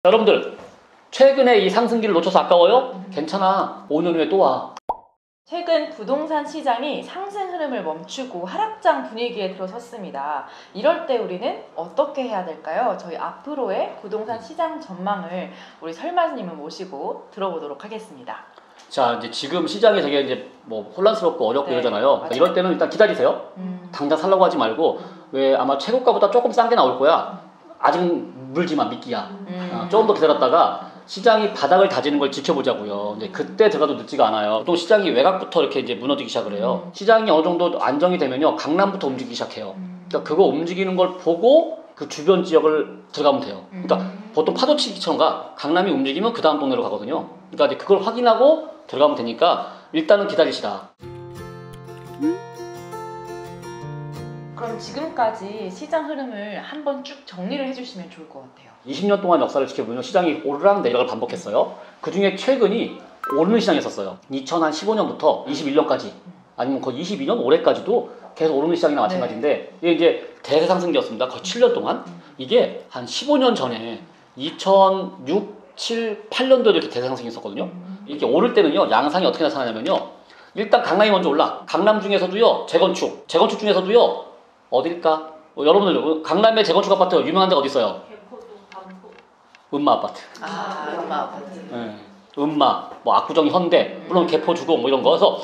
여러분들 최근에 이 상승기를 놓쳐서 아까워요? 괜찮아. 5년 후에 또 와. 최근 부동산 시장이 상승 흐름을 멈추고 하락장 분위기에 들어섰습니다. 이럴 때 우리는 어떻게 해야 될까요? 저희 앞으로의 부동산 시장 전망을 우리 설마님을 모시고 들어보도록 하겠습니다. 자, 이제 지금 시장이 되게 이제 뭐 혼란스럽고 어렵고 네, 이러잖아요. 맞아요. 이럴 때는 일단 기다리세요. 당장 살라고 하지 말고 왜 아마 최고가보다 조금 싼 게 나올 거야. 아직 물지마, 미끼야. 조금 더 기다렸다가 시장이 바닥을 다지는 걸 지켜보자고요. 근데 그때 들어가도 늦지가 않아요. 또 시장이 외곽부터 이렇게 이제 무너지기 시작을 해요. 시장이 어느 정도 안정이 되면요, 강남부터 움직이기 시작해요. 그러니까 그거 움직이는 걸 보고 그 주변 지역을 들어가면 돼요. 그러니까 보통 파도치기처럼 강남이 움직이면 그 다음 동네로 가거든요. 그러니까 이제 그걸 확인하고 들어가면 되니까 일단은 기다리시라. 그럼 지금까지 시장 흐름을 한번 쭉 정리를 해주시면 좋을 것 같아요. 20년 동안 역사를 지켜보면 시장이 오르락 내리락을 반복했어요. 그 중에 최근이 오르는 시장이었어요. 2015년부터 21년까지 아니면 거의 22년 올해까지도 계속 오르는 시장이나 마찬가지인데 이게 이제 대세 상승기였습니다. 거의 7년 동안. 이게 한 15년 전에 2006, 7, 8년도에 이렇게 대세 상승이 있었거든요. 이렇게 오를 때는요, 양상이 어떻게 나타나냐면요, 일단 강남이 먼저 올라. 강남 중에서도요, 재건축 중에서도요, 어딜까? 여러분들 강남의 재건축 아파트 유명한 데가 어디 있어요? 음마 아파트. 음마 아파트. 네. 음마, 뭐 압구정 현대, 물론 개포 주공 뭐 이런 거. 그래서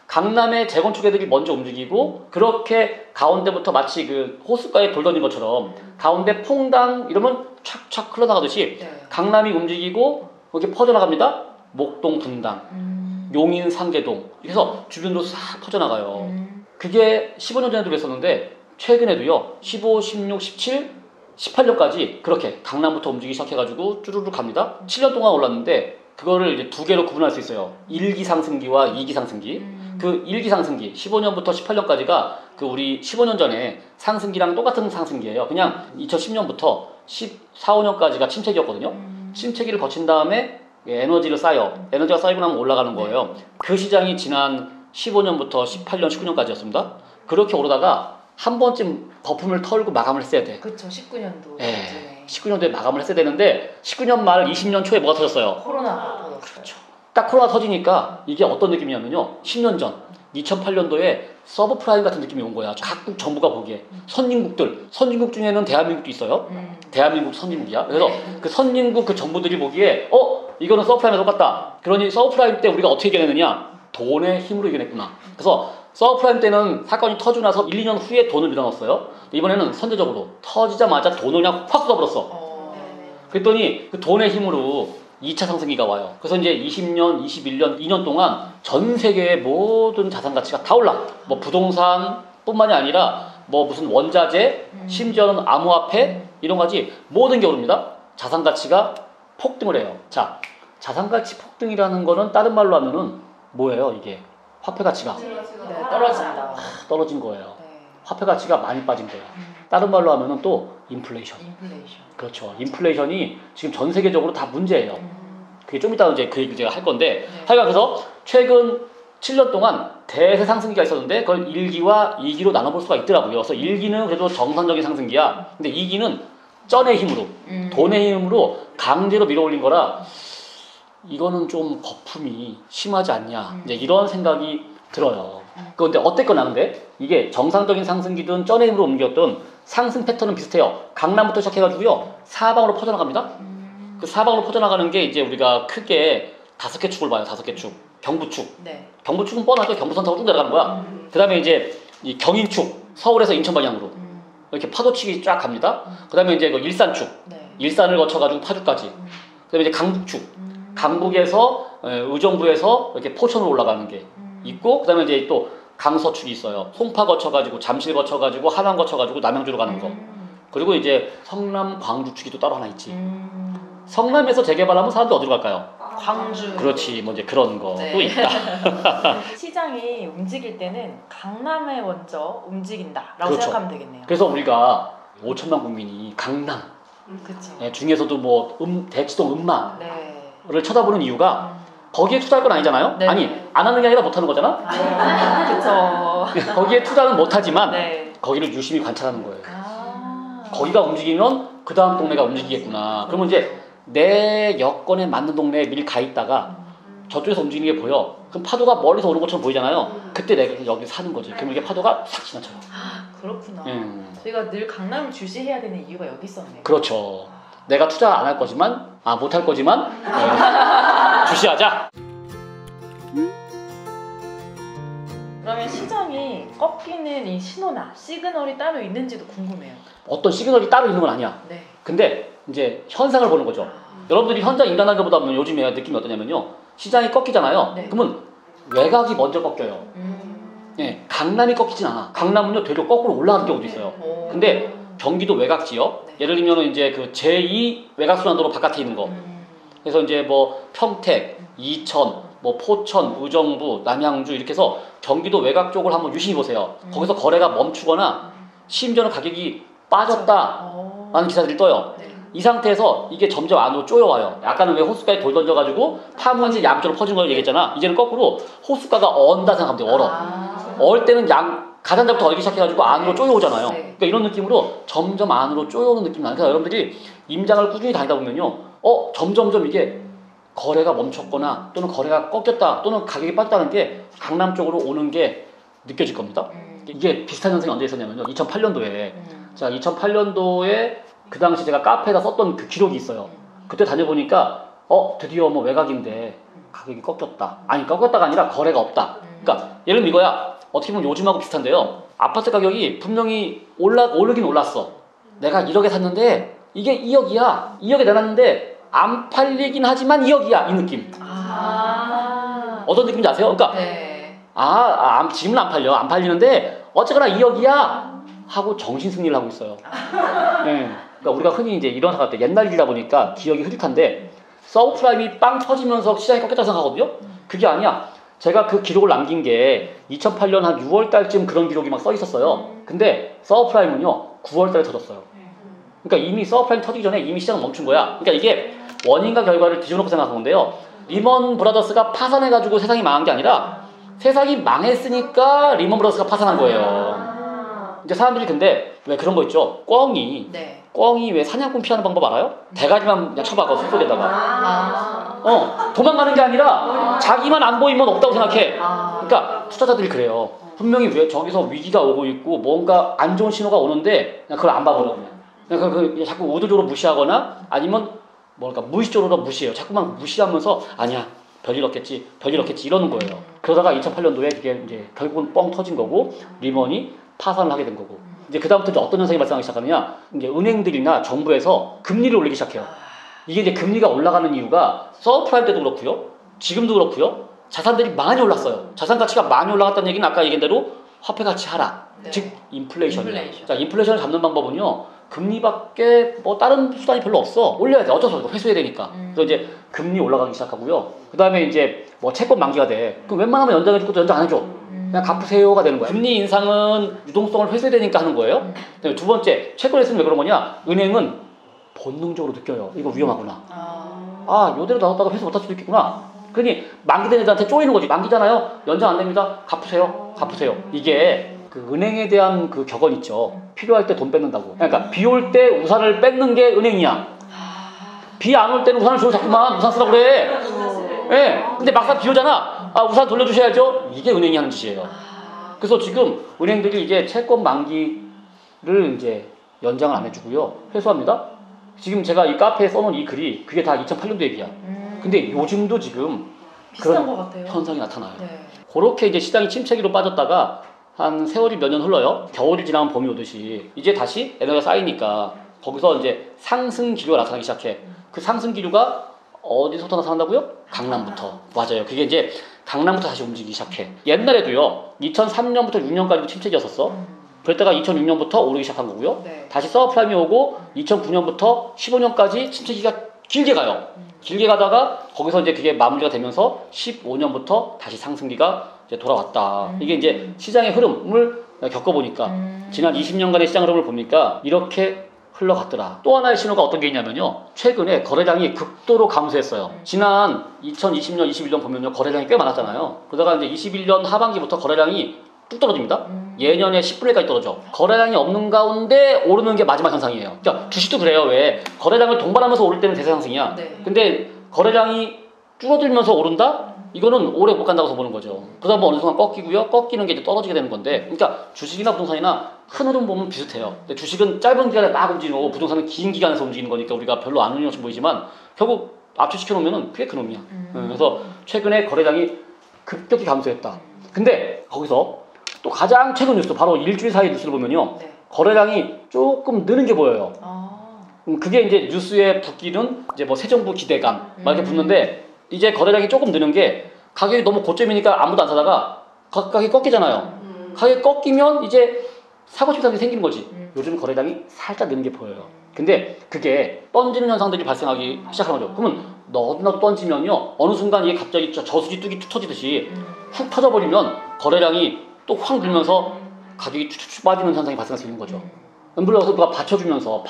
강남의 재건축 애들이 먼저 움직이고, 그렇게 가운데부터 마치 그 호숫가에 돌 던진 것처럼 가운데 퐁당 이러면 촥촥 흘러나가듯이 강남이 움직이고 이렇게 퍼져나갑니다. 목동 분당, 용인 상계동, 그래서 주변으로 싹 퍼져나가요. 그게 15년 전에도 그랬었는데 최근에도요, 15, 16, 17, 18년까지 그렇게 강남부터 움직이기 시작해가지고 쭈루루 갑니다. 7년 동안 올랐는데 그거를 이제 두 개로 구분할 수 있어요. 1기 상승기와 2기 상승기. 그 1기 상승기, 15년부터 18년까지가 그 우리 15년 전에 상승기랑 똑같은 상승기예요. 그냥 2010년부터 14, 15년까지가 침체기였거든요. 침체기를 거친 다음에 에너지를 쌓여. 에너지가 쌓이고 나면 올라가는 거예요. 그 시장이 지난 15년부터 18년, 19년까지였습니다. 그렇게 오르다가 한 번쯤 거품을 털고 마감을 했어야 돼. 그쵸, 19년도. 네, 19년도에 마감을 했어야 되는데 19년 말 20년 초에 뭐가 터졌어요? 코로나가 터졌어요. 그렇죠. 딱 코로나 터지니까 이게 어떤 느낌이냐면요, 10년 전 2008년도에 서브프라임 같은 느낌이 온 거야. 각국 정부가 보기에 선진국 중에는 대한민국도 있어요. 대한민국 선진국이야. 그래서 그 선진국 그 정부들이 보기에 이거는 서브프라임에 똑같다. 그러니 서브프라임 때 우리가 어떻게 이겨냈느냐? 돈의 힘으로 이겨냈구나. 그래서 서브프라임 때는 사건이 터지고 나서 1, 2년 후에 돈을 밀어넣었어요. 이번에는 선제적으로 터지자마자 돈을 그냥 확 쏟아버렸어. 그랬더니 그 돈의 힘으로 2차 상승기가 와요. 그래서 이제 20년, 21년, 2년 동안 전 세계의 모든 자산 가치가 다 올라. 뭐 부동산 뿐만이 아니라 뭐 무슨 원자재, 심지어는 암호화폐 이런 가지 모든 게 오릅니다. 자산 가치가 폭등을 해요. 자, 자산 가치 폭등이라는 거는 다른 말로 하면은 뭐예요, 이게? 화폐 가치가 떨어진다. 떨어진 거예요. 화폐 가치가 많이 빠진 거예요. 다른 말로 하면은 또 인플레이션. 그렇죠. 인플레이션이 지금 전 세계적으로 다 문제예요. 그게 좀 이따 이제 그 얘기를 제가 할 건데, 하여간 그래서 최근 7년 동안 대세 상승기가 있었는데 그걸 1기와 2기로 나눠볼 수가 있더라고요. 그래서 1기는 그래도 정상적인 상승기야. 근데 2기는 쩐의 힘으로, 돈의 힘으로 강제로 밀어올린 거라 이거는 좀 거품이 심하지 않냐, 이제 이런 생각이 들어요. 그런데 어쨌거나 근데 이게 정상적인 상승기든 쩐의 힘으로 옮겼던 상승 패턴은 비슷해요. 강남부터 시작해가지고요, 사방으로 퍼져나갑니다. 그 사방으로 퍼져나가는 게 이제 우리가 크게 5개 축을 봐요. 5개 축. 경부축. 경부축은 뻔하죠. 경부선 타고 쭉 내려가는 거야. 그 다음에 이제 이 경인축. 서울에서 인천 방향으로 이렇게 파도치기 쫙 갑니다. 그 다음에 이제 그 일산축. 일산을 거쳐가지고 파주까지. 그 다음에 이제 강북축. 강북에서 의정부에서 이렇게 포천으로 올라가는 게 있고, 그 다음에 이제 또 강서축이 있어요. 송파 거쳐가지고 잠실 거쳐가지고 하남 거쳐가지고 남양주로 가는 거. 그리고 이제 성남 광주축이 또 따로 하나 있지. 성남에서 재개발하면 사람들이 어디로 갈까요? 광주. 그렇지, 뭐 이제 그런 거 또 있다. 시장이 움직일 때는 강남에 먼저 움직인다라고 그렇죠. 생각하면 되겠네요. 그래서 우리가 5천만 국민이 강남 중에서도 뭐 대치동 음마를 쳐다보는 이유가 거기에 투자할 건 아니잖아요. 아니, 안 하는 게 아니라 못 하는 거잖아. 그렇죠. 거기에 투자는 못 하지만 거기를 유심히 관찰하는 거예요. 거기가 움직이면 그 다음 동네가 움직이겠구나. 그러면 이제 내 여건에 맞는 동네에 미리 가 있다가 저쪽에서 움직이는 게 보여. 그럼 파도가 멀리서 오는 것처럼 보이잖아요. 그때 내가 여기 사는 거지. 그럼 이게 파도가 싹 지나쳐요. 아, 그렇구나. 저희가 늘 강남을 주시해야 되는 이유가 여기 있었네요. 그렇죠. 내가 투자 안 할 거지만, 못 할 거지만 주시하자. 그러면 시장이 꺾이는 이 신호나 시그널이 따로 있는지도 궁금해요. 어떤 시그널이 따로 있는 건 아니야. 네. 근데 이제 현상을 보는 거죠. 여러분들이 현장 인간하는 것보다 보면 요즘에 느낌이 어떠냐면요. 시장이 꺾이잖아요. 네. 그러면 외곽이 먼저 꺾여요. 예, 강남이 꺾이진 않아. 강남은요 되려 거꾸로 올라가는 경우도 있어요. 근데 경기도 외곽 지역, 네. 예를 들면 이제 그 제2 외곽순환도로 바깥에 있는 거. 그래서 이제 뭐 평택, 이천, 뭐 포천, 의정부, 남양주 이렇게 해서 경기도 외곽 쪽을 한번 유심히 보세요. 거기서 거래가 멈추거나 심지어는 가격이 빠졌다라는 기사들이 떠요. 네. 이 상태에서 이게 점점 안으로 쪼여와요. 아까는 왜 호수가에 돌 던져가지고 파문이 양쪽으로 퍼진 걸 얘기했잖아. 이제는 거꾸로 호수가가 언다 생각하면 돼요. 얼어. 얼 때는 가장자부터 얼기 시작해가지고 안으로 쪼여오잖아요. 네. 그러니까 이런 느낌으로 점점 안으로 쪼여오는 느낌이 나요. 그래서 여러분들이 임장을 꾸준히 다니다 보면요. 점점점 이게 거래가 멈췄거나 또는 거래가 꺾였다 또는 가격이 빠졌다는 게 강남 쪽으로 오는 게 느껴질 겁니다. 이게 비슷한 현상이 언제 있었냐면요. 2008년도에 자 2008년도에 그 당시 제가 카페에다 썼던 그 기록이 있어요. 그때 다녀보니까 드디어 뭐 외곽인데 가격이 꺾였다. 아니 꺾였다가 아니라 거래가 없다. 그러니까 예를 들면 이거야. 어떻게 보면 요즘하고 비슷한데요. 아파트 가격이 분명히 오르긴 올랐어. 내가 1억에 샀는데 이게 2억이야. 2억에 내놨는데 안 팔리긴 하지만 2억이야. 이 느낌. 어떤 느낌인지 아세요? 그러니까 네. 지금은 안 팔려. 안 팔리는데 어쨌거나 2억이야 하고 정신승리를 하고 있어요. 네. 그러니까 우리가 흔히 이제 이런 생각 때 옛날 일이다 보니까 기억이 흐릿한데 서브프라임이 빵 터지면서 시장이 꺾였다고 생각하거든요. 그게 아니야. 제가 그 기록을 남긴 게 2008년 한 6월 달쯤 그런 기록이 막 써 있었어요. 근데 서브프라임은요 9월 달에 터졌어요. 그러니까 이미 서브프라임 터지기 전에 이미 시장은 멈춘 거야. 그러니까 이게 원인과 결과를 뒤집어놓고 생각하는데요. 리먼 브라더스가 파산해가지고 세상이 망한 게 아니라 세상이 망했으니까 리먼 브라더스가 파산한 거예요. 이제 사람들이 근데 왜 그런 거 있죠? 꿩이 왜 사냥꾼 피하는 방법 알아요? 대가리만 그냥 쳐박아 숲속에다가. 도망가는 게 아니라 자기만 안 보이면 없다고 생각해. 그러니까 투자자들이 그래요. 분명히 왜 저기서 위기가 오고 있고 뭔가 안 좋은 신호가 오는데 그냥 그걸 안 봐버려. 그냥 자꾸 의도적으로 무시하거나 아니면 뭔가 무의식적으로 무시해요. 자꾸만 무시하면서 아니야 별일 없겠지 이러는 거예요. 그러다가 2008년도에 그게 이제 결국은 뻥 터진 거고 리먼이 파산을 하게 된 거고 이제 그다음부터 이제 어떤 현상이 발생하기 시작하느냐 이제 은행들이나 정부에서 금리를 올리기 시작해요. 이게 이제 금리가 올라가는 이유가 서브프라임 때도 그렇고요. 지금도 그렇고요. 자산들이 많이 올랐어요. 자산 가치가 많이 올라갔다는 얘기는 아까 얘기한 대로 화폐 가치 하락, 즉 인플레이션이에요. 자, 인플레이션을 잡는 방법은요. 금리밖에 뭐 다른 수단이 별로 없어. 올려야 돼. 어쩔 수 없어. 회수해야 되니까. 그래서 이제 금리 올라가기 시작하고요. 그 다음에 이제 뭐 채권 만기가 돼. 그럼 웬만하면 연장해줄 것도 연장 안 해줘. 그냥 갚으세요가 되는 거야. 금리 인상은 유동성을 회수해야 되니까 하는 거예요. 그다음에 두 번째, 채권에 쓰면 왜 그런 거냐? 은행은 본능적으로 느껴요. 이거 위험하구나. 요대로 놔뒀다가 회수 못할 수도 있겠구나. 그러니 만기된 애들한테 쪼이는 거지. 만기잖아요. 연장 안 됩니다. 갚으세요. 이게 그 은행에 대한 그 격언 있죠. 필요할 때 돈 뺏는다고. 그러니까 비 올 때 우산을 뺏는 게 은행이야. 비 안 올 때는 우산을 주고 자꾸만 우산 쓰라고 그래. 예. 근데 막상 비 오잖아. 우산 돌려주셔야죠. 이게 은행이 하는 짓이에요. 그래서 지금 은행들이 이제 채권 만기를 이제 연장을 안 해주고요. 회수합니다. 지금 제가 이 카페에 써놓은 이 글이 그게 다 2008년도 얘기야. 근데 요즘도 지금 비슷한 그런 것 같아요. 현상이 나타나요. 네. 그렇게 이제 시장이 침체기로 빠졌다가 한 세월이 몇 년 흘러요. 겨울이 지나면 봄이 오듯이 이제 다시 에너지가 쌓이니까 거기서 이제 상승 기류가 나타나기 시작해. 그 상승 기류가 어디서부터 나타난다고요? 강남부터. 맞아요. 그게 이제 강남부터 다시 움직이기 시작해. 옛날에도요. 2003년부터 6년까지도 침체기였었어. 그랬다가 2006년부터 오르기 시작한 거고요. 네. 다시 서브프라임이 오고 2009년부터 15년까지 침체기가 길게 가요. 길게 가다가 거기서 이제 그게 마무리가 되면서 15년부터 다시 상승기가 이제 돌아왔다. 이게 이제 시장의 흐름을 겪어보니까 지난 20년간의 시장 흐름을 보니까 이렇게 흘러갔더라. 또 하나의 신호가 어떤 게 있냐면요. 최근에 거래량이 극도로 감소했어요. 지난 2020년, 21년 보면요. 거래량이 꽤 많았잖아요. 그러다가 이제 21년 하반기부터 거래량이 뚝 떨어집니다. 예년에 10분의 1까지 떨어져. 거래량이 없는 가운데 오르는 게 마지막 현상이에요. 그러니까 주식도 그래요. 왜? 거래량을 동반하면서 오를 때는 대세 상승이야. 네. 근데 거래량이 줄어들면서 오른다? 이거는 오래 못 간다고 보는 거죠. 그러다 보면 어느 순간 꺾이고요. 꺾이는 게 이제 떨어지게 되는 건데, 그러니까 주식이나 부동산이나 큰 흐름 보면 비슷해요. 근데 주식은 짧은 기간에 막 움직이는 거고 부동산은 긴 기간에서 움직이는 거니까 우리가 별로 안 움직여서 보이지만 결국 압축시켜 놓으면 그게 그놈이야. 그래서 최근에 거래량이 급격히 감소했다. 근데 거기서 또 가장 최근 뉴스, 바로 일주일 사이 뉴스를 보면요. 네. 거래량이 조금 느는 게 보여요. 아. 그게 이제 뉴스에 붙기는 이제 뭐 새 정부 기대감 막 이렇게 붙는데 이제 거래량이 조금 느는 게 가격이 너무 고점이니까 아무도 안 사다가 가격이 꺾이잖아요. 가격이 꺾이면 이제 사고 싶은 사람이 생기는 거지. 요즘 거래량이 살짝 느는 게 보여요. 근데 그게 던지는 현상들이 발생하기 시작하는 거죠. 그러면 너도 던지면요 어느 순간 이게 갑자기 저수지 뚝이 툭 터지듯이 훅 터져버리면 거래량이 또 확 늘면서 가격이 쭉쭉 빠지는 현상이 발생할 수 있는 거죠. 물론 누가 받쳐주면서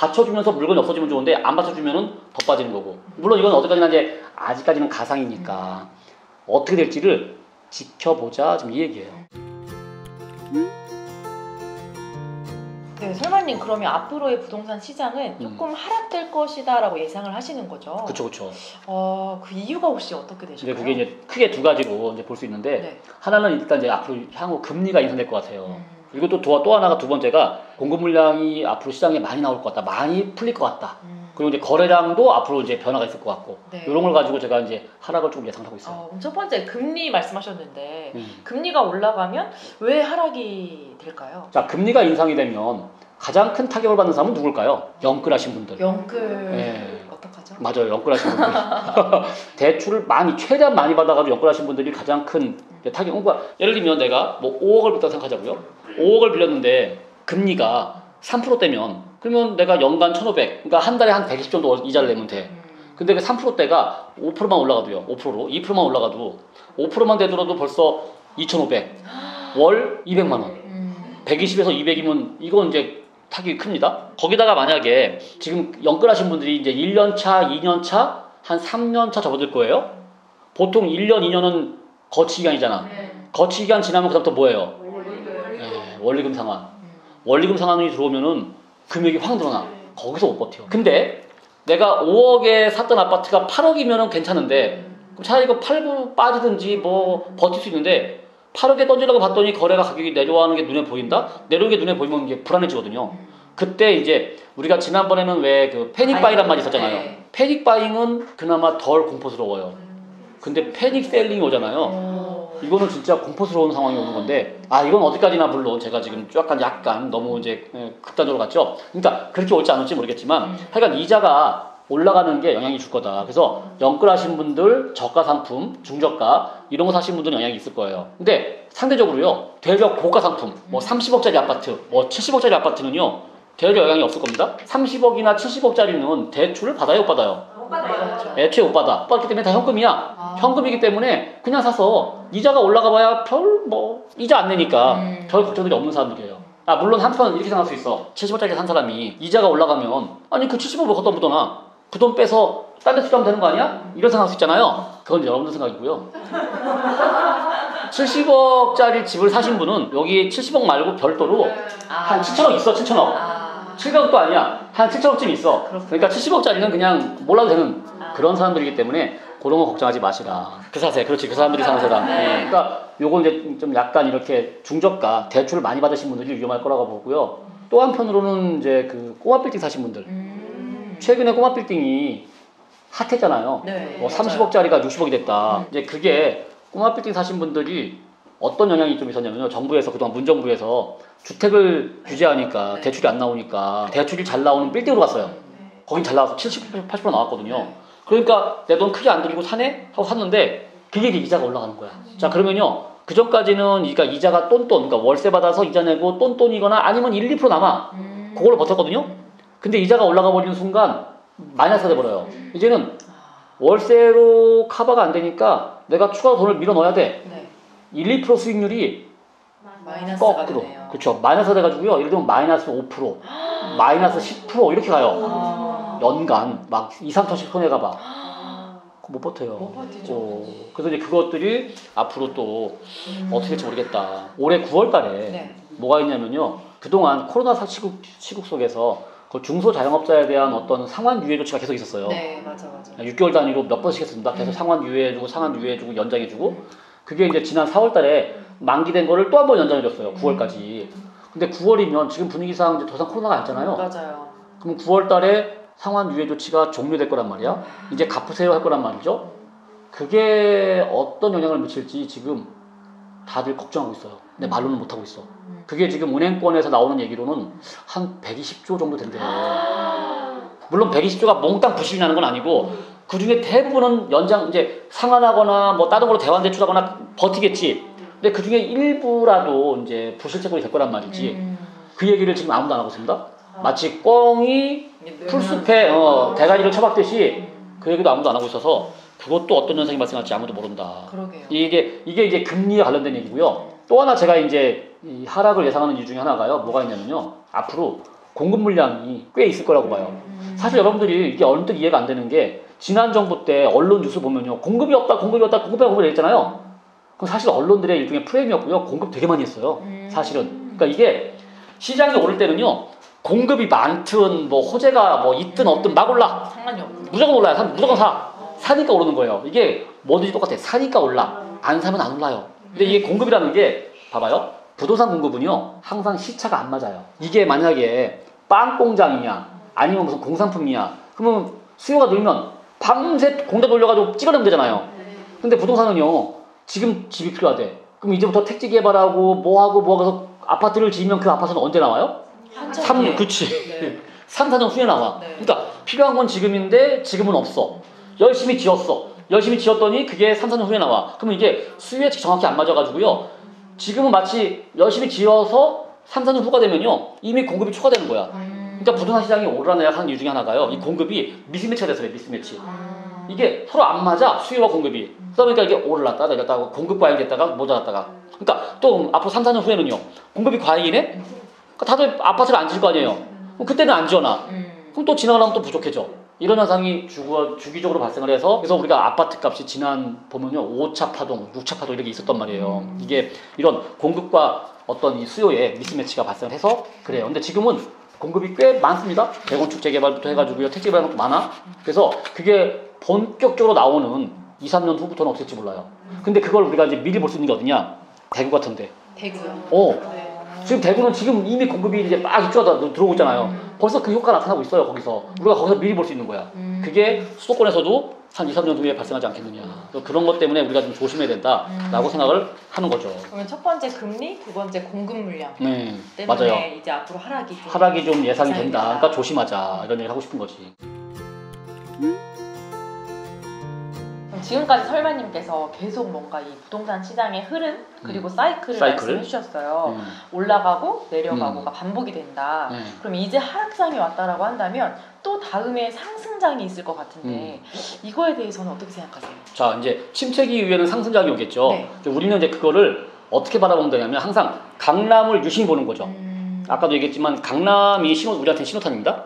물건이 없어지면 좋은데 안 받쳐주면은 더 빠지는 거고. 물론 이건 어디까지나 이제 아직까지는 가상이니까 어떻게 될지를 지켜보자 지금 이 얘기예요. 네, 설마님 그러면 앞으로의 부동산 시장은 조금 하락될 것이다라고 예상을 하시는 거죠? 그렇죠. 그 이유가 혹시 어떻게 되실까요? 근데 그게 이제 크게 두 가지로 이제 볼 수 있는데 네. 하나는 일단 이제 앞으로 향후 금리가 인상될 것 같아요. 그리고 또 하나가 두 번째가 공급 물량이 앞으로 시장에 많이 나올 것 같다, 많이 풀릴 것 같다. 그리고 이제 거래량도 앞으로 이제 변화가 있을 것 같고 네. 이런 걸 가지고 제가 이제 하락을 좀 예상하고 있어요. 그럼 첫 번째 금리 말씀하셨는데 금리가 올라가면 왜 하락이 될까요? 자, 금리가 인상이 되면 가장 큰 타격을 받는 사람은 누굴까요? 영끌하신 분들. 영끌 어떡하죠? 맞아요, 영끌하신 분들. 대출을 최대한 많이 받아가지고 영끌하신 분들이 가장 큰 타격. 그러니까 예를 들면 내가 뭐 5억을 빌렸다고 생각하자고요. 5억을 빌렸는데 금리가 3%대면 그러면 내가 연간 1,500, 그러니까 한 달에 한 120 정도 이자를 내면 돼. 근데 그 3%대가 5%만 올라가도요. 5%로 2%만 올라가도 5%만 되더라도 벌써 2,500. 월 200만 원. 120에서 200이면 이건 이제 타격이 큽니다. 거기다가 만약에 지금 연끌하신 분들이 이제 1년 차, 2년 차, 한 3년 차 접어들 거예요. 보통 1년, 2년은 거치 기간이잖아. 거치 기간 지나면 그다음부터 뭐예요? 원리금 상환. 원리금 상환이 들어오면은 금액이 확 늘어나. 거기서 못 버텨. 근데 내가 5억에 샀던 아파트가 8억이면은 괜찮은데 그럼 차라리 이거 팔고 빠지든지 뭐 버틸 수 있는데 8억에 던지려고 봤더니 거래가 가격이 내려가는 게 눈에 보인다? 내려오는 게 눈에 보이면 이게 불안해지거든요. 그때 이제 우리가 지난번에는 왜 그 패닉바잉이란 말이 있었잖아요. 네. 패닉바잉은 그나마 덜 공포스러워요. 근데 패닉셀링이 오잖아요. 이거는 진짜 공포스러운 상황이 오는 건데 이건 어디까지나 물론 제가 지금 약간 너무 이제 극단적으로 갔죠. 그러니까 그렇게 올지 안 올지 모르겠지만 하여간 이자가 올라가는 게 영향이 줄 거다. 그래서 연끌하신 분들, 저가 상품, 중저가 이런 거 사신 분들은 영향이 있을 거예요. 근데 상대적으로요, 대략 고가 상품, 뭐 30억짜리 아파트, 뭐 70억짜리 아파트는요, 대략 영향이 없을 겁니다. 30억이나 70억짜리는 대출을 받아요, 못 받아요? 못 받아요. 애초에 못 받아. 못 받기 때문에 다 현금이야. 현금이기 때문에 그냥 사서 이자가 올라가 봐야 이자 안 내니까 별 걱정들이 없는 사람들이에요. 물론 한편 이렇게 생각할 수 있어. 70억짜리 산 사람이 이자가 올라가면 아니 그 70억 왜 갖다 묻어놔? 그 돈 빼서 딴 데 투자하면 되는 거 아니야? 이런 생각할 수 있잖아요. 그건 여러분들 생각이고요. 70억짜리 집을 사신 분은 여기 70억 말고 별도로 한 7천억 있어. 7천억. 700억도 아니야. 한 7천억쯤 있어. 그러니까 70억짜리는 그냥 몰라도 되는 그런 사람들이기 때문에 그런 거 걱정하지 마시라. 그 사세. 그렇지. 그 사람들이 사는 세상. 그러니까 요건 이제 좀 약간 이렇게 중저가 대출을 많이 받으신 분들이 위험할 거라고 보고요. 또 한편으로는 이제 그 꼬마 빌딩 사신 분들. 최근에 꼬마 빌딩이 핫했잖아요. 네, 30억짜리가 60억이 됐다. 이제 그게 꼬마 빌딩 사신 분들이 어떤 영향이 좀 있었냐면요. 정부에서 그동안 문정부에서 주택을 규제하니까 대출이 안 나오니까 대출이 잘 나오는 빌딩으로 갔어요. 거긴 잘 나와서 70, 80% 나왔거든요. 그러니까 내 돈 크게 안 들이고 사네? 하고 샀는데 그게 이자가 올라가는 거야. 자, 그러면요. 그 전까지는 그러니까 이자가 그러니까 월세 받아서 이자 내고 똔똔이거나 아니면 1, 2% 남아. 그걸로 버텼거든요. 근데 이자가 올라가 버리는 순간 마이너스가 돼버려요. 이제는 월세로 커버가 안 되니까 내가 추가 돈을 밀어 넣어야 돼. 1, 2% 수익률이 거꾸로. 그렇죠. 마이너스가 돼가지고요. 예를 들면 마이너스 5%, 마이너스 10% 이렇게 가요. 연간 막 2, 3천씩 손해가 봐. 못 버텨요. 못 버티죠. 그래서 이제 그것들이 앞으로 또 어떻게 될지 모르겠다. 올해 9월 달에 뭐가 있냐면요. 그동안 코로나 시국 속에서 그 중소자영업자에 대한 어떤 상환 유예 조치가 계속 있었어요. 네, 맞아. 6개월 단위로 몇 번씩 했습니다. 계속 상환 유예해주고 상환 유예해주고 연장해주고 그게 이제 지난 4월달에 만기된 거를 또 한 번 연장해줬어요. 9월까지. 근데 9월이면 지금 분위기상 이제 더 이상 코로나가 아니잖아요. 맞아요. 그럼 9월달에 상환 유예 조치가 종료될 거란 말이야. 이제 갚으세요 할 거란 말이죠. 그게 어떤 영향을 미칠지 지금 다들 걱정하고 있어요. 근데 말로는 못하고 있어. 그게 지금 은행권에서 나오는 얘기로는 한 120조 정도 된대요. 물론 120조가 몽땅 부실이 나는 건 아니고 그 중에 대부분은 연장 이제 상환하거나 뭐 다른 걸로 대환 대출하거나 버티겠지. 근데 그 중에 일부라도 이제 부실채권이 될 거란 말이지. 그 얘기를 지금 아무도 안 하고 있습니다. 마치 꽁이 풀숲에 대가리를 쳐박듯이 그 얘기도 아무도 안 하고 있어서 그것도 어떤 현상이 발생할지 아무도 모른다. 그러게요. 이게 이제 금리에 관련된 얘기고요. 또 하나 제가 이제 이 하락을 예상하는 이유 중에 하나가요. 뭐가 있냐면요. 앞으로 공급 물량이 꽤 있을 거라고 봐요. 사실 여러분들이 이게 언뜻 이해가 안 되는 게 지난 정부 때 언론 뉴스 보면요. 공급이 없다 이랬잖아요. 그건 사실 언론들의 일종의 프레임이었고요. 공급 되게 많이 했어요. 사실은. 그러니까 이게 시장이 오를 때는요. 공급이 많든 뭐 호재가 뭐 있든 없든 막 올라. 상관이 없는. 무조건 올라요. 무조건 사니까 오르는 거예요. 이게 뭐든지 똑같아요. 사니까 올라. 안 사면 안 올라요. 근데 이게 공급이라는 게 봐봐요. 부동산 공급은요. 항상 시차가 안 맞아요. 이게 만약에 빵 공장이냐 아니면 무슨 공산품이냐 그러면 수요가 늘면 밤새 공장 돌려가지고 찍어내면 되잖아요. 근데 부동산은요. 지금 집이 필요하대. 그럼 이제부터 택지 개발하고 뭐하고 해서 아파트를 지으면 그 아파트는 언제 나와요? 3년. 그치. 네. 3, 4년 후에 나와. 네. 그러니까 필요한 건 지금인데 지금은 없어. 열심히 지었더니 그게 3, 4년 후에 나와. 그러면 이게 수요에 정확히 안 맞아가지고요. 지금은 마치 열심히 지어서 3, 4년 후가 되면요. 이미 공급이 초과되는 거야. 그러니까 부동산 시장이 오르락내리락 하는 이유 중에 하나가요. 이 공급이 미스매치가 돼서 그래. 미스매치. 이게 서로 안 맞아. 수요와 공급이. 그러다 보니까 이게 오르락다 내렸다가 공급 과잉됐다가 모자랐다가. 그러니까 또 앞으로 3, 4년 후에는요. 공급이 과잉이네? 그러니까 다들 아파트를 안 지을 거 아니에요. 그럼 그때는 안 지어놔. 그럼 또 지나가면 또 부족해져. 이런 현상이 주기적으로 발생을 해서 그래서 우리가 아파트 값이 지난 보면요 5차 파동, 6차 파동 이렇게 있었단 말이에요. 이게 이런 공급과 어떤 이 수요의 미스매치가 발생을 해서 그래요. 근데 지금은 공급이 꽤 많습니다. 재건축 재개발부터 해가지고요. 택지 개발 것도 많아. 그래서 그게 본격적으로 나오는 2, 3년 후부터는 없을지 몰라요. 근데 그걸 우리가 이제 미리 볼 수 있는 게 어디냐? 대구 같은데. 대구요? 네. 지금 대구는 지금 이미 공급이 이제 막 입주하다 들어오고 있잖아요. 벌써 그 효과가 나타나고 있어요. 거기서 우리가 거기서 미리 볼 수 있는 거야. 그게 수도권에서도 한 2, 3년 후에 발생하지 않겠느냐. 그런 것 때문에 우리가 좀 조심해야 된다라고 생각을 하는 거죠. 그러면 첫 번째 금리, 두 번째 공급 물량 네, 때문에 맞아요. 이제 앞으로 하락이 좀 예상이 된다. 그러니까 조심하자 이런 얘기를 하고 싶은 거지. 지금까지 설마님께서 계속 뭔가 이 부동산 시장의 흐름 그리고 사이클을 말씀해 주셨어요. 올라가고 내려가고가 반복이 된다. 그럼 이제 하락장이 왔다라고 한다면 또 다음에 상승장이 있을 것 같은데 이거에 대해서는 어떻게 생각하세요? 자, 이제 침체기 이후에는 상승장이 오겠죠. 네. 우리는 이제 그거를 어떻게 바라보면 되냐면 항상 강남을 유심히 보는 거죠. 아까도 얘기했지만 강남이 우리한테 신호탄입니다.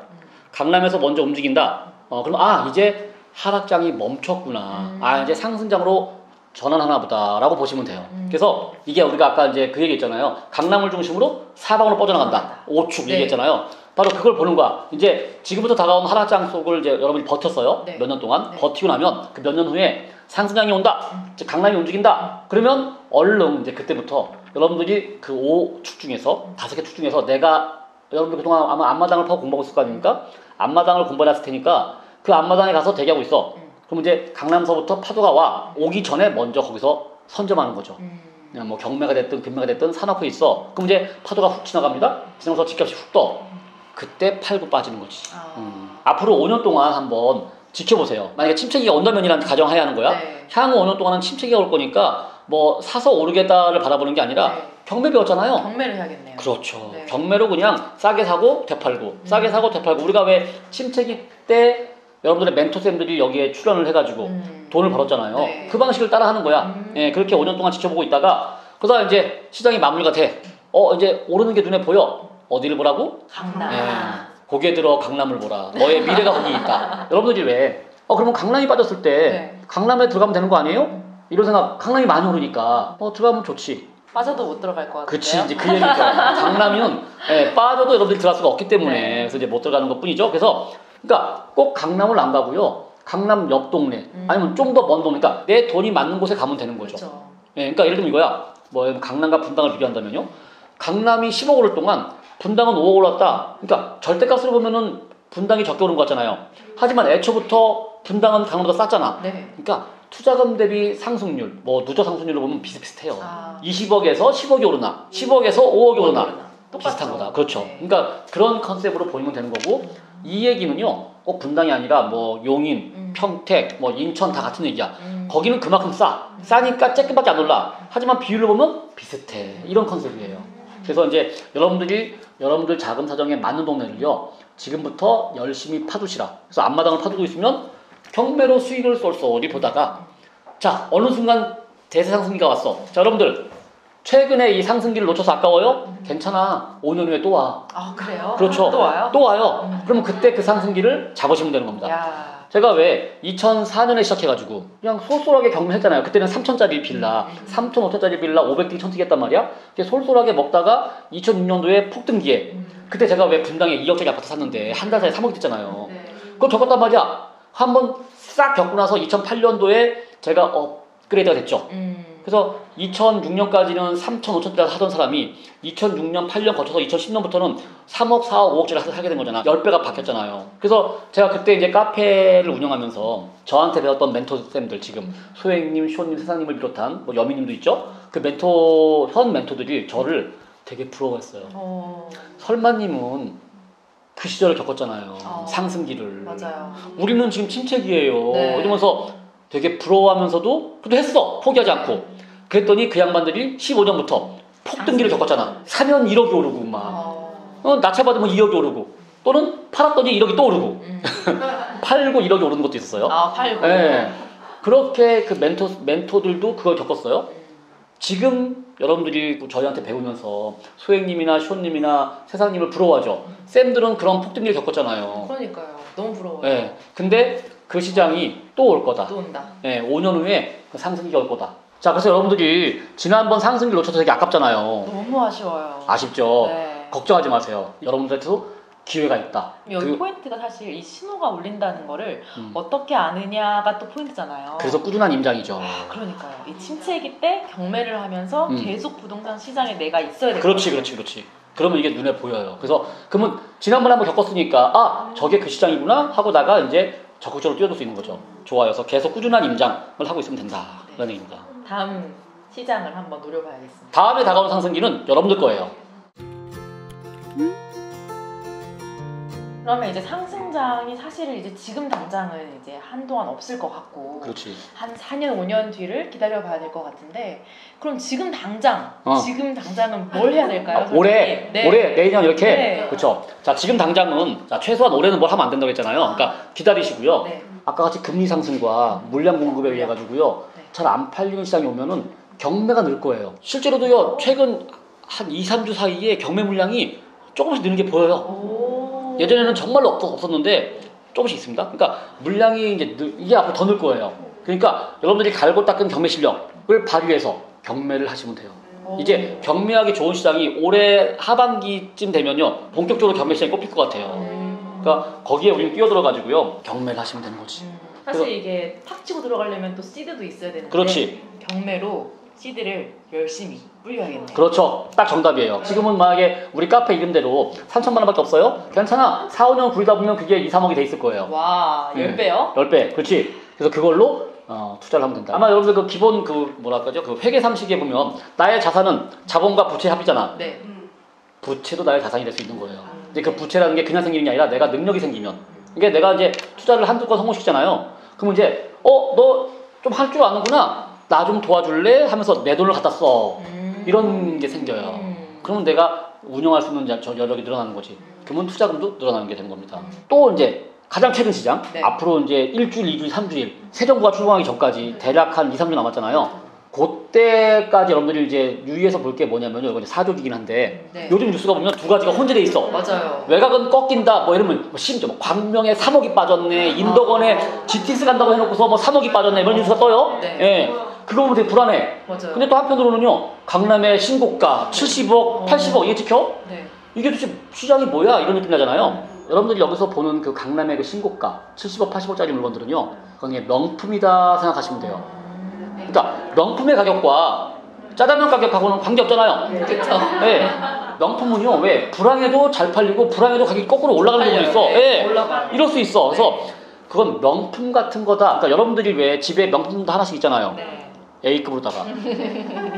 강남에서 먼저 움직인다. 그럼 이제 하락장이 멈췄구나. 이제 상승장으로 전환하나 보다라고 보시면 돼요. 그래서 이게 우리가 아까 이제 그 얘기 했잖아요. 강남을 중심으로 사방으로 뻗어나간다. 5축 네. 얘기했잖아요. 바로 그걸 보는 거야. 이제 지금부터 다가온 하락장 속을 이제 여러분이 버텼어요. 네. 몇 년 동안. 네. 버티고 나면 그 몇 년 후에 상승장이 온다. 이제 강남이 움직인다. 그러면 얼른 이제 그때부터 여러분들이 그 5축 중에서 5개 축 중에서 내가 여러분들 그동안 아마 앞마당을 파고 공부하고 있을 거 아닙니까? 앞마당을 공부해놨을 테니까 그 앞마당에 가서 대기하고 있어. 그럼 이제 강남서부터 파도가 오기 전에 먼저 거기서 선점하는 거죠. 그냥 뭐 경매가 됐든 금매가 됐든 사놓고 있어. 그럼 이제 파도가 훅 지나갑니다. 지나가서 집값이 훅 떠. 그때 팔고 빠지는 거지. 앞으로 5년 동안 한번 지켜보세요. 만약에 침체기가 온다면이라는 가정하에 하는 거야. 네. 향후 5년 동안은 침체기가 올 거니까 뭐 사서 오르겠다를 바라보는 게 아니라 경매 배웠잖아요. 경매를 해야겠네요. 그렇죠. 네. 경매로 그냥 싸게 사고 되팔고 싸게 사고 되팔고 우리가 왜 침체기 때 여러분들의 멘토쌤들이 여기에 출연을 해가지고 돈을 벌었잖아요. 네. 그 방식을 따라 하는 거야. 예, 그렇게 5년 동안 지켜보고 있다가 그러다 이제 시장이 마무리가 돼. 이제 오르는 게 눈에 보여. 어디를 보라고? 강남. 예, 고개 들어 강남을 보라. 너의 미래가 거기 있다. 여러분들이 왜? 그러면 강남이 빠졌을 때 강남에 들어가면 되는 거 아니에요? 이런 생각. 강남이 많이 오르니까 들어가면 좋지. 빠져도 못 들어갈 것 같아요. 그치, 이제 그 얘기죠. 강남이는 빠져도 여러분들이 들어갈 수가 없기 때문에 네. 그래서 이제 못 들어가는 것 뿐이죠. 그래서 그러니까 꼭 강남을 안 가고요. 강남 옆 동네 아니면 좀 더 먼 동네, 그러니까 내 돈이 맞는 곳에 가면 되는 거죠. 그렇죠. 그러니까 예를 들면 이거야. 뭐 강남과 분당을 비교한다면요. 강남이 10억 오를 동안 분당은 5억 올랐다. 그러니까 절대값으로 보면은 분당이 적게 오른 것 같잖아요. 하지만 애초부터 분당은 강남보다 쌌잖아. 네. 그러니까 투자금 대비 상승률, 뭐 누적 상승률로 보면 비슷비슷해요. 20억에서 10억이 오르나, 10억에서 5억이 오르나 비슷한 거다. 그렇죠. 네. 그러니까 그런 컨셉으로 보이면 되는 거고 이 얘기는요. 꼭 분당이 아니라 뭐 용인, 평택, 뭐 인천 다 같은 얘기야. 거기는 그만큼 싸니까 쬐끔밖에 안 올라. 하지만 비율로 보면 비슷해. 이런 컨셉이에요. 그래서 이제 여러분들 자금 사정에 맞는 동네를요. 지금부터 열심히 파두시라. 그래서 앞마당을 파두고 있으면 경매로 수익을 쏠쏠히 보다가 자 어느 순간 대세 상승기가 왔어. 자 여러분들 최근에 이 상승기를 놓쳐서 아까워요? 괜찮아. 5년 후에 또 와. 아 그래요? 그렇죠. 또 와요? 또 와요. 그러면 그때 그 상승기를 잡으시면 되는 겁니다. 야. 제가 왜 2004년에 시작해가지고 그냥 쏠쏠하게 경매했잖아요. 그때는 3천짜리 빌라, 3,500짜리 빌라 500대 1000씩 했단 말이야. 솔솔하게 먹다가 2006년도에 폭등기에 그때 제가 왜 분당에 2억짜리 아파트 샀는데 한 달 사이에 3억 됐잖아요. 그걸 겪었단 말이야. 한번 싹 겪고 나서 2008년도에 제가 업그레이드가 됐죠. 그래서 2006년까지는 3천, 5천짜리 하던 사람이 2006년, 8년 거쳐서 2010년부터는 3억, 4억, 5억짜리 사게 된 거잖아. 10배가 바뀌었잖아요. 그래서 제가 그때 이제 카페를 운영하면서 저한테 배웠던 멘토쌤들 지금 소행님, 쇼님, 세상님을 비롯한 뭐 여미님도 있죠. 그 현 멘토들이 저를 되게 부러워했어요. 설마님은 그 시절을 겪었잖아요. 상승기를. 맞아요. 우리는 지금 침체기예요. 네. 이러면서 되게 부러워하면서도 그래도 했어. 포기하지 않고. 그랬더니 그 양반들이 15년부터 폭등기를 겪었잖아. 사면 1억이 오르고 막 낙찰받으면 2억이 오르고 또는 팔았더니 1억이 또 오르고 팔고 1억이 오르는 것도 있었어요. 아 팔고. 네. 그렇게 그 멘토들도 그걸 겪었어요. 지금 여러분들이 저희한테 배우면서 소행님이나 쇼님이나 세상님을 부러워하죠. 쌤들은 그런 폭등기를 겪었잖아요. 그러니까요. 너무 부러워요. 네. 근데 그 시장이 또 올 거다. 또 온다. 네, 5년 후에 그 상승기가 올 거다. 자, 그래서 여러분들이 지난번 상승기를 놓쳐서 되게 아깝잖아요. 너무 아쉬워요. 아쉽죠? 네. 걱정하지 마세요. 여러분들한테도 기회가 있다. 여기 포인트가 사실 이 신호가 울린다는 거를 어떻게 아느냐가 또 포인트잖아요. 그래서 꾸준한 임장이죠. 그러니까요. 이 침체기 때 경매를 하면서 계속 부동산 시장에 내가 있어야 돼요. 그렇지. 그러면 이게 눈에 보여요. 그래서 그러면 지난번에 한번 겪었으니까 저게 그 시장이구나 하고 나가 이제 적극적으로 뛰어들 수 있는 거죠. 좋아요. 그래서 계속 꾸준한 임장을 하고 있으면 된다. 라는 얘기입니다. 다음 시장을 한번 노려봐야겠습니다. 다음에 다가오는 상승기는 여러분들 거예요. 그러면 이제 상승장이 사실은 이제 지금 당장은 이제 한동안 없을 것 같고 그렇지. 한 4년 5년 뒤를 기다려봐야 될 것 같은데 그럼 지금 당장은 뭘 해야 될까요? 올해 내년 이렇게 네. 그렇죠. 자 지금 당장은 최소한 올해는 뭘 하면 안 된다고 했잖아요. 그러니까 기다리시고요. 네. 아까 같이 금리 상승과 물량 공급에 의해 가지고요 잘 안 팔리는 시장이 오면은 경매가 늘 거예요. 실제로도요 최근 한 2-3주 사이에 경매 물량이 조금씩 느는 게 보여요. 예전에는 정말로 없었는데 조금씩 있습니다. 그러니까 물량이 이게 앞으로 더 늘 거예요. 그러니까 여러분들이 갈고 닦은 경매 실력을 발휘해서 경매를 하시면 돼요. 이제 경매하기 좋은 시장이 올해 하반기쯤 되면요 본격적으로 경매 시장이 꼽힐 것 같아요. 그러니까 거기에 우리는 뛰어들어가지고요 경매를 하시면 되는 거지. 사실 이게 탁 치고 들어가려면 또 시드도 있어야 되는데 그렇지. 경매로 시드를 열심히 불려야겠네요. 그렇죠. 딱 정답이에요. 지금은 만약에 우리 카페 이름대로 3천만 원밖에 없어요? 괜찮아. 4-5년 굴다 보면 그게 2-3억이 돼 있을 거예요. 와 10배요? 10배. 그렇지. 그래서 그걸로 투자를 하면 된다. 아마 여러분들 그 기본 그 회계 상식에 보면 나의 자산은 자본과 부채 합이잖아. 네. 부채도 나의 자산이 될 수 있는 거예요. 근데 그 부채라는 게 그냥 생기는 게 아니라 내가 능력이 생기면. 그러니까 내가 이제 투자를 한두 건 성공시키잖아요. 그러면 이제 너 좀 할 줄 아는구나. 나 좀 도와줄래? 하면서 내 돈을 갖다 써. 이런 게 생겨요. 그러면 내가 운영할 수 있는 여력이 늘어나는 거지. 그러면 투자금도 늘어나는 게 되는 겁니다. 또 이제 가장 최근 시장, 앞으로 이제 일주일, 2주일, 3주일, 새 정부가 출범하기 전까지 대략 한 2-3주 남았잖아요. 그때까지 여러분들이 이제 유의해서 볼 게 뭐냐면요. 이거 이제 사조기긴 한데 요즘 뉴스가 보면 두 ga지가 혼재돼 있어. 맞아요. 외곽은 꺾인다. 뭐 이러면 심지어 광명에 3억이 빠졌네. 인덕원에 GTX 간다고 해놓고서 3억이 빠졌네. 이런 뉴스가 떠요. 네. 예. 그거 보면 되게 불안해. 맞아요. 근데 또 한편으로는요, 강남의 신고가 70억, 80억 이게 찍혀? 네. 이게 도대체 시장이 뭐야? 이런 느낌 나잖아요. 여러분들이 여기서 보는 그 강남의 그 신고가 70억, 80억짜리 물건들은요, 그건 그냥 명품이다 생각하시면 돼요. 그러니까 명품의 가격과 짜장면 가격하고는 관계없잖아요. 그렇죠. 네. 명품은요, 왜 불황에도 잘 팔리고 불황에도 가격이 거꾸로 올라가는 경우도 있어. 네. 예. 올라가요. 이럴 수 있어. 그래서 그건 명품 같은 거다. 그러니까 여러분들이 왜 집에 명품도 하나씩 있잖아요. 네. A급으로다가.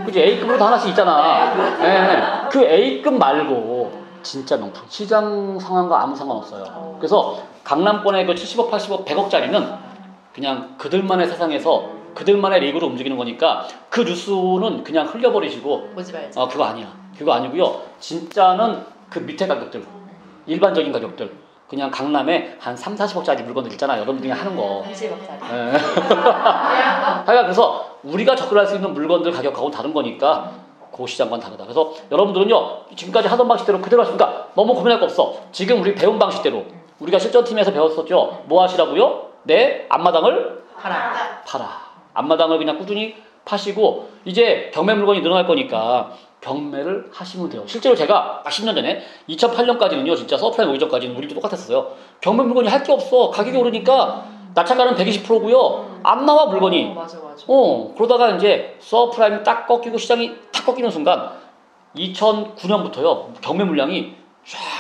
그치? A급으로도 하나씩 있잖아. 예. 그 A급 말고 진짜 명품. 시장 상황과 아무 상관없어요. 그래서 강남권의 그 70억, 80억, 100억짜리는 그냥 그들만의 세상에서 그들만의 리그로 움직이는 거니까 그 뉴스는 그냥 흘려버리시고 보지 말지. 그거 아니야. 그거 아니고요. 진짜는 그 밑에 가격들, 일반적인 가격들, 그냥 강남에 한 3, 40억짜리 물건들 있잖아요. 여러분들이 하는 거. 20억짜리. 예. 하여간 그래서 우리가 접근할 수 있는 물건들 가격하고는 다른 거니까 그 시장과는 다르다. 그래서 여러분들은요, 지금까지 하던 방식대로 그대로 하시니까 너무 고민할 거 없어. 지금 우리 배운 방식대로 우리가 실전팀에서 배웠었죠. 뭐 하시라고요? 네, 앞마당을 팔아. 앞마당을 그냥 꾸준히 파시고 이제 경매 물건이 늘어날 거니까 경매를 하시면 돼요. 실제로 제가 10년 전에 2008년까지는요, 진짜 서프라임 오기 전까지는 우리도 똑같았어요. 경매 물건이 할 게 없어. 가격이 오르니까 낙찰가는 120%고요. 안 나와 물건이. 맞아. 그러다가 이제 서프라임이 딱 꺾이고 시장이 탁 꺾이는 순간 2009년부터요, 경매 물량이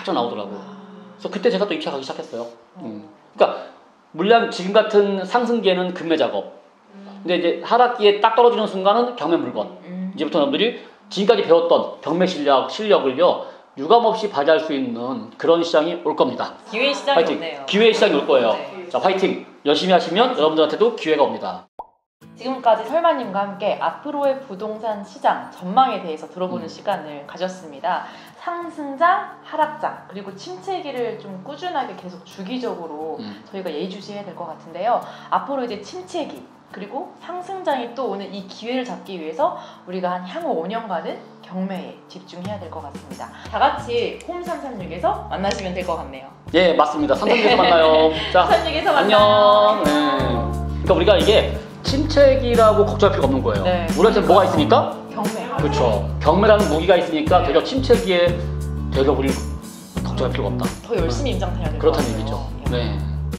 쫙 나오더라고요. 그래서 그때 제가 또 입찰하기 시작했어요. 그러니까 물량 지금 같은 상승기에는 금매 작업. 근데 이제 하락기에 딱 떨어지는 순간은 경매 물건. 이제부터 여러분들이 지금까지 배웠던 경매 실력을요, 유감없이 발휘할 수 있는 그런 시장이 올 겁니다. 기회 시장이 화이팅. 오네요. 기회의 시장이 올 거예요. 네. 자, 화이팅. 열심히 하시면 여러분들한테도 기회가 옵니다. 지금까지 설마님과 함께 앞으로의 부동산 시장 전망에 대해서 들어보는 시간을 가졌습니다. 상승장, 하락장, 그리고 침체기를 좀 꾸준하게 계속 주기적으로 저희가 예의주시해야 될 것 같은데요. 앞으로 이제 침체기, 그리고 상승장이 또 오는 이 기회를 잡기 위해서 우리가 한 향후 5년간은 경매에 집중해야 될 것 같습니다. 다 같이 홈336에서 만나시면 될 것 같네요. 예, 맞습니다. 336에서 만나요. 자, 336에서 만나요. 안녕. 네. 그러니까 우리가 이게 침체기라고 걱정할 필요가 없는 거예요. 네. 우리한테 뭐가 있으니까? 경매. 그렇죠. 경매라는 무기가 있으니까 되려 침체기에 되려 우리 걱정할 필요가 없다. 더 열심히 임장 타야 될 것 같아요. 그렇다는 얘기죠. 네.